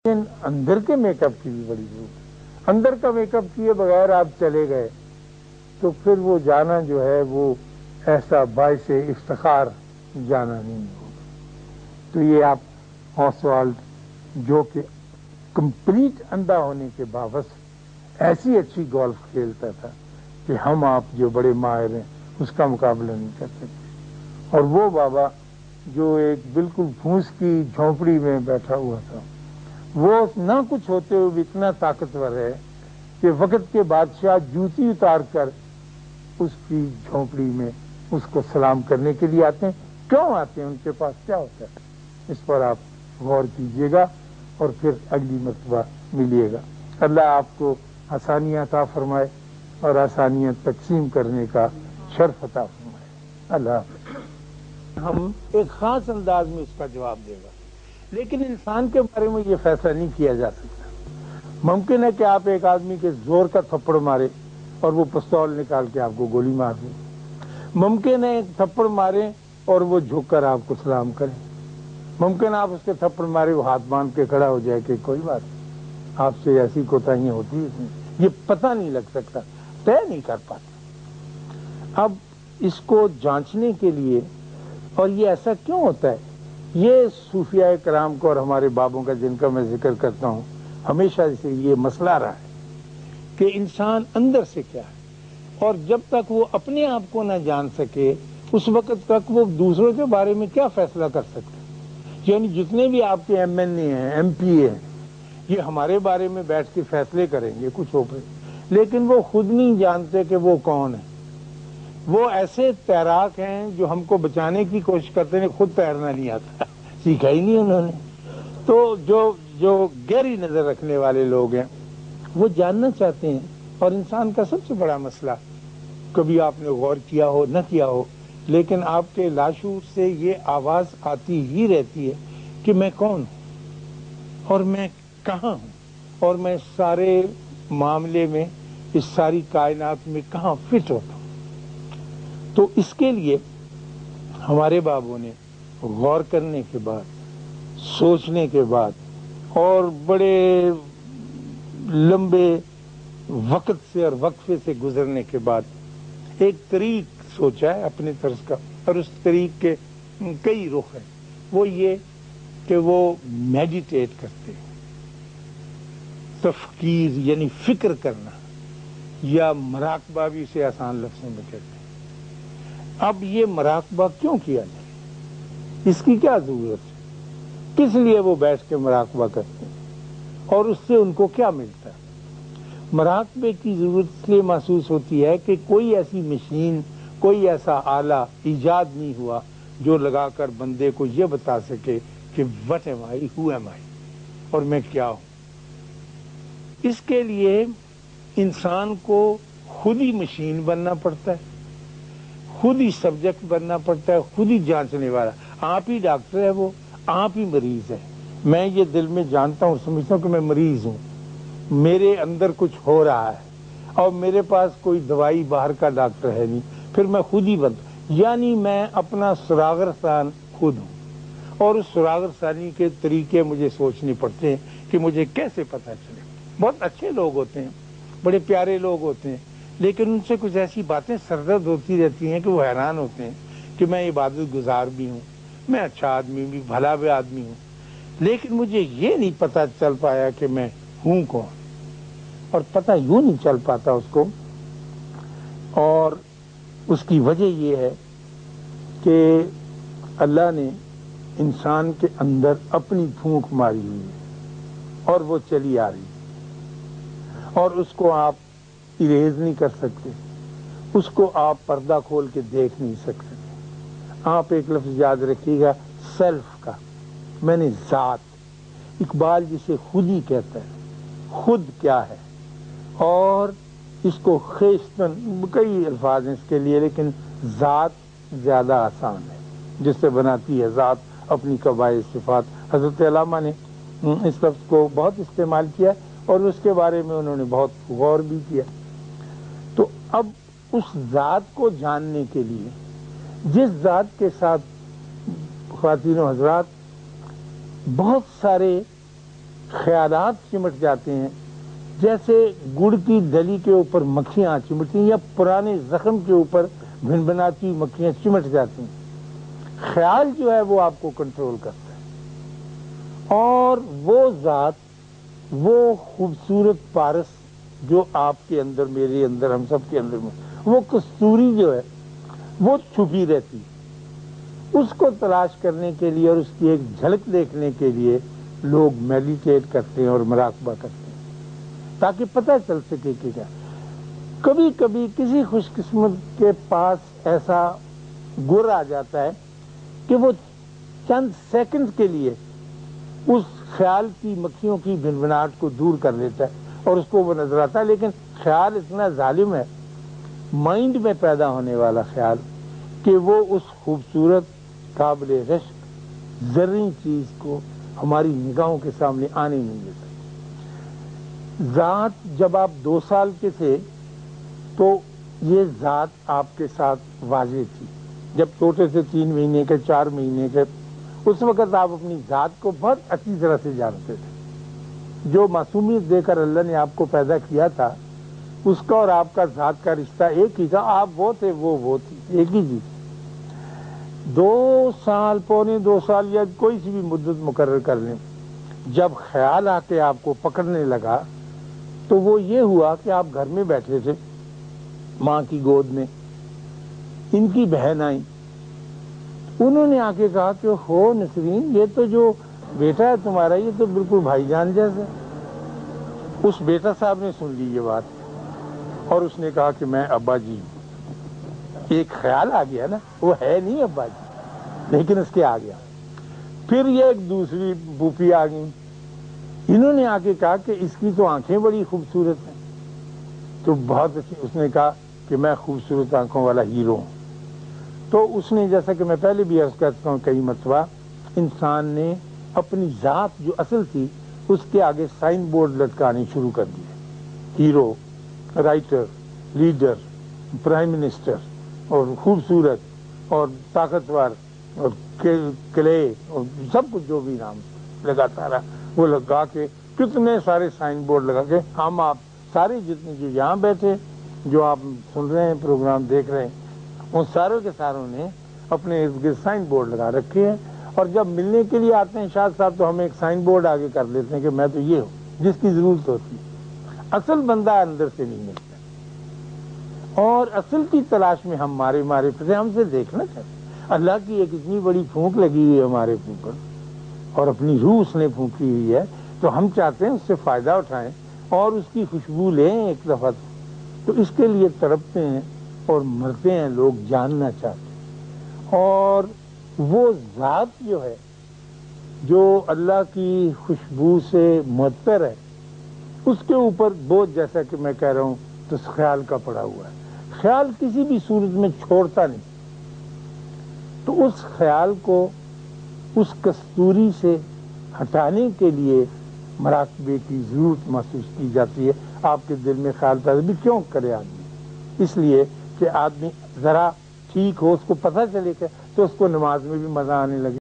لیکن اندر کے make up کی بھی بڑی ضرورت ہے. اندر کا میک اپ کیے بغیر آپ چلے گئے تو پھر وہ جانا جو ہے وہ ایسا باعث افتخار جانا نہیں ہوگا. تو یہ آپ آسوالڈ جو کہ کمپلیٹ اندھا ہونے کے باوجود ایسی اچھی گولف کھیلتا تھا کہ ہم آپ جو بڑے ماہر ہیں اس کا مقابلہ نہیں کر سکتے. اور وہ بابا جو ایک بالکل پھوس کی جھونپڑی میں بیٹھا ہوا تھا، وہ نہ کچھ ہوتے ہوئے بھی اتنا طاقتور ہے کہ وقت کے بادشاہ جوتی اتار کر اس کی جھونپڑی میں اس کو سلام کرنے کے لیے آتے ہیں. کیوں آتے ہیں؟ ان کے پاس کیا ہوتا ہے؟ اس پر آپ غور کیجئے گا اور پھر اگلی مرتبہ ملیے گا. اللہ آپ کو آسانیاں عطا فرمائے اور آسانیاں تقسیم کرنے کا شرف عطا فرمائے. اللہ حافظ. ہم ایک خاص انداز میں اس کا جواب دے گا، لیکن انسان کے بارے میں یہ فیصلہ نہیں کیا جا سکتا. ممکن ہے کہ آپ ایک آدمی کے زور کا تھپڑ مارے اور وہ پستول نکال کے آپ کو گولی مار دے. ممکن ہے ایک تھپڑ مارے اور وہ جھک کر آپ کو سلام کرے. ممکن آپ اس کے تھپڑ مارے وہ ہاتھ باندھ کے کھڑا ہو جائے کہ کوئی بات نہیں، آپ سے ایسی کوتاہیاں ہوتی ہیں. یہ پتہ نہیں لگ سکتا، طے نہیں کر پاتا. اب اس کو جانچنے کے لیے، اور یہ ایسا کیوں ہوتا ہے، یہ صوفیاء کرام کو اور ہمارے بابوں کا جن کا میں ذکر کرتا ہوں ہمیشہ سے یہ مسئلہ رہا ہے کہ انسان اندر سے کیا ہے، اور جب تک وہ اپنے آپ کو نہ جان سکے اس وقت تک وہ دوسروں کے بارے میں کیا فیصلہ کر سکتے. یعنی جتنے بھی آپ کے ایم این اے ہیں، ایم پی اے ہیں، یہ ہمارے بارے میں بیٹھ کے فیصلے کریں گے کچھ ہو پہ، لیکن وہ خود نہیں جانتے کہ وہ کون ہے. وہ ایسے تیراک ہیں جو ہم کو بچانے کی کوشش کرتے ہیں، خود تیرنا نہیں آتا، سیکھا ہی نہیں انہوں نے. تو جو گہری نظر رکھنے والے لوگ ہیں وہ جاننا چاہتے ہیں. اور انسان کا سب سے بڑا مسئلہ، کبھی آپ نے غور کیا ہو نہ کیا ہو، لیکن آپ کے لاشعور سے یہ آواز آتی ہی رہتی ہے کہ میں کون ہوں اور میں کہاں ہوں اور میں سارے معاملے میں، اس ساری کائنات میں کہاں فٹ ہوتا ہوں. تو اس کے لیے ہمارے بابوں نے غور کرنے کے بعد، سوچنے کے بعد اور بڑے لمبے وقت سے اور وقفے سے گزرنے کے بعد ایک طریق سوچا ہے اپنے طرز کا، اور اس طریق کے کئی رخ ہیں. وہ یہ کہ وہ میڈیٹیٹ کرتے ہیں، تفکیر یعنی فکر کرنا، یا مراقبہ بھی اسے آسان لفظوں میں کہتے ہیں. اب یہ مراقبہ کیوں کیا جائے؟ اس کی کیا ضرورت ہے؟ کس لیے وہ بیٹھ کے مراقبہ کرتے ہیں اور اس سے ان کو کیا ملتا ہے؟ مراقبے کی ضرورت اس لیے محسوس ہوتی ہے کہ کوئی ایسی مشین، کوئی ایسا آلہ ایجاد نہیں ہوا جو لگا کر بندے کو یہ بتا سکے کہ what am I, who am I, اور میں کیا ہوں. اس کے لیے انسان کو خود ہی مشین بننا پڑتا ہے، خود ہی سبجیکٹ بننا پڑتا ہے، خود ہی جانچنے والا. آپ ہی ڈاکٹر ہے، وہ آپ ہی مریض ہے. میں یہ دل میں جانتا ہوں، سمجھتا ہوں کہ میں مریض ہوں، میرے اندر کچھ ہو رہا ہے اور میرے پاس کوئی دوائی باہر کا ڈاکٹر ہے نہیں، پھر میں خود ہی بنتا. یعنی میں اپنا سراغ رسان خود ہوں، اور اس سراغ رسانی کے طریقے مجھے سوچنے پڑتے ہیں کہ مجھے کیسے پتہ چلے. بہت اچھے لوگ ہوتے ہیں، بڑے پیارے لوگ ہوتے ہیں، لیکن ان سے کچھ ایسی باتیں سرزد ہوتی رہتی ہیں کہ وہ حیران ہوتے ہیں کہ میں عبادت گزار بھی ہوں، میں اچھا آدمی بھی، بھلا بھی آدمی ہوں، لیکن مجھے یہ نہیں پتہ چل پایا کہ میں ہوں کون. اور پتہ یوں نہیں چل پاتا اس کو، اور اس کی وجہ یہ ہے کہ اللہ نے انسان کے اندر اپنی پھونک ماری ہوئی ہے اور وہ چلی آ رہی ہے، اور اس کو آپ اریز نہیں کر سکتے، اس کو آپ پردہ کھول کے دیکھ نہیں سکتے. آپ ایک لفظ یاد رکھیے گا، سیلف کا، میں نے ذات. اقبال جسے خود ہی کہتا ہے، خود کیا ہے، اور اس کو خیشتن، کئی الفاظ ہیں اس کے لیے، لیکن ذات زیادہ آسان ہے، جس سے بناتی ہے ذات اپنی قبائل صفات. حضرت علامہ نے اس لفظ کو بہت استعمال کیا اور اس کے بارے میں انہوں نے بہت غور بھی کیا. تو اب اس ذات کو جاننے کے لیے، جس ذات کے ساتھ خواتین و حضرات بہت سارے خیالات چمٹ جاتے ہیں، جیسے گڑ کی دلی کے اوپر مکھیاں چمٹتی ہیں یا پرانے زخم کے اوپر بھنبھناتی مکھیاں چمٹ جاتی ہیں۔ خیال جو ہے وہ آپ کو کنٹرول کرتا ہے، اور وہ ذات، وہ خوبصورت پارس جو آپ کے اندر، میرے اندر، ہم سب کے اندر میں، وہ کستوری جو ہے وہ چھپی رہتی ہے۔ اس کو تلاش کرنے کے لیے اور اس کی ایک جھلک دیکھنے کے لیے لوگ میڈیٹیٹ کرتے ہیں اور مراقبہ کرتے ہیں، تاکہ پتہ چل سکے کہ کیا۔ کبھی کبھی کسی خوش قسمت کے پاس ایسا گر آ جاتا ہے کہ وہ چند سیکنڈ کے لیے اس خیال کی مکھیوں کی بھنبھناہٹ کو دور کر لیتا ہے اور اس کو وہ نظر آتا ہے، لیکن خیال اتنا ظالم ہے، مائنڈ میں پیدا ہونے والا خیال، کہ وہ اس خوبصورت قابل رشک زرعی چیز کو ہماری نگاہوں کے سامنے آنے نہیں دیتا۔ ذات جب آپ 2 سال کے تھے تو یہ ذات آپ کے ساتھ واضح تھی، جب چھوٹے سے 3 مہینے کے 4 مہینے کے، اس وقت آپ اپنی ذات کو بہت اچھی طرح سے جانتے تھے۔ جو معصومیت دے کر اللہ نے آپ کو پیدا کیا تھا، اس کا اور آپ کا ذات کا رشتہ ایک ہی تھا، آپ وہ تھے، وہ تھی، ایک ہی چیز۔ 2 سال، پونے 2 سال یا کوئی سی بھی مدت مقرر کر لیں، جب خیال آ کے آپ کو پکڑنے لگا تو وہ یہ ہوا کہ آپ گھر میں بیٹھے تھے ماں کی گود میں، ان کی بہن آئی، انہوں نے آ کے کہا کہ ہو نسرین، یہ تو جو بیٹا ہے تمہارا یہ تو بالکل بھائی جان جیسا۔ اس بیٹا صاحب نے سن لی یہ بات اور اس نے کہا کہ میں ابا جی ہوں۔ ایک خیال آ گیا نا، وہ ہے نہیں ابا جی لیکن اس کے آ گیا۔ پھر یہ ایک دوسری پھوپھی آ گئی، انہوں نے آ کے کہا کہ اس کی تو آنکھیں بڑی خوبصورت ہیں، تو بہت اچھی، اس نے کہا کہ میں خوبصورت آنکھوں والا ہیرو ہوں۔ تو اس نے، جیسا کہ میں پہلے بھی عرض کرتا ہوں کئی مرتبہ، انسان نے اپنی ذات جو اصل تھی اس کے آگے سائن بورڈ لٹکانے شروع کر دیے، hero, writer, leader, prime minister, اور خوبصورت اور طاقتور اور کلے اور سب کچھ جو بھی نام لگاتا رہا، وہ لگا کے کتنے سارے سائن بورڈ لگا کے ہم آپ سارے جتنے جو یہاں بیٹھے، جو آپ سن رہے ہیں، پروگرام دیکھ رہے ہیں، ان ساروں کے ساروں نے اپنے ارد گرد سائن بورڈ لگا رکھے ہیں، اور جب ملنے کے لیے آتے ہیں شاہ صاحب تو ہمیں ایک سائن بورڈ آگے کر دیتے ہیں کہ میں تو یہ ہوں جس کی ضرورت ہوتی ہے۔ اصل بندہ اندر سے نہیں ملتا، اور اصل کی تلاش میں ہم مارے پھرے، ہم سے دیکھنا چاہتے۔ اللہ کی ایک اتنی بڑی پھونک لگی ہوئی ہے ہمارے اوپر، اور اپنی روح اس نے پھونکی ہوئی ہے، تو ہم چاہتے ہیں اس سے فائدہ اٹھائیں اور اس کی خوشبو لیں ایک دفعہ، تو اس کے لیے تڑپتے ہیں اور مرتے ہیں لوگ، جاننا چاہتے ہیں۔ اور وہ ذات جو ہے جو اللہ کی خوشبو سے معطر ہے، اس کے اوپر بوجھ، جیسا کہ میں کہہ رہا ہوں، تو خیال کا پڑا ہوا ہے۔ خیال کسی بھی صورت میں چھوڑتا نہیں، تو اس خیال کو اس کستوری سے ہٹانے کے لیے مراقبے کی ضرورت محسوس کی جاتی ہے۔ آپ کے دل میں خیال پیدا بھی کیوں کرے آدمی؟ اس لیے کہ آدمی ذرا ٹھیک ہو، اس کو پتہ چلے کہ تو اس کو نماز میں بھی مزہ آنے لگے۔